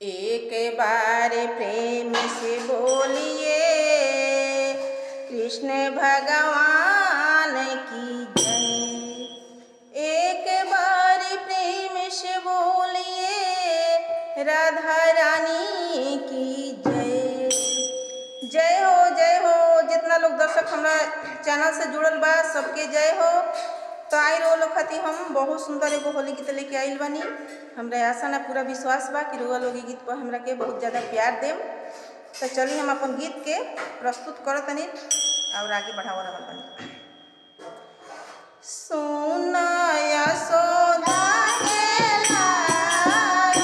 एक बार प्रेम से बोलिए कृष्ण भगवान की जय। एक बार प्रेम से बोलिए राधा रानी की जय। जय हो जितना लोग दर्शक हमारा चैनल से जुड़ल बा सबके जय हो। तो आई रो लोग खाती हम बहुत सुंदर एगो होली गीत लेके आइल बानी। हमरा आशा ना पूरा विश्वास बा कि रुआ लोग गीत पर हमरा के बहुत ज़्यादा प्यार देम। तो चलिए हम अपन गीत के प्रस्तुत करत तनी और आगे बढ़ावा रहल बानी। सोना यशोदा के लाल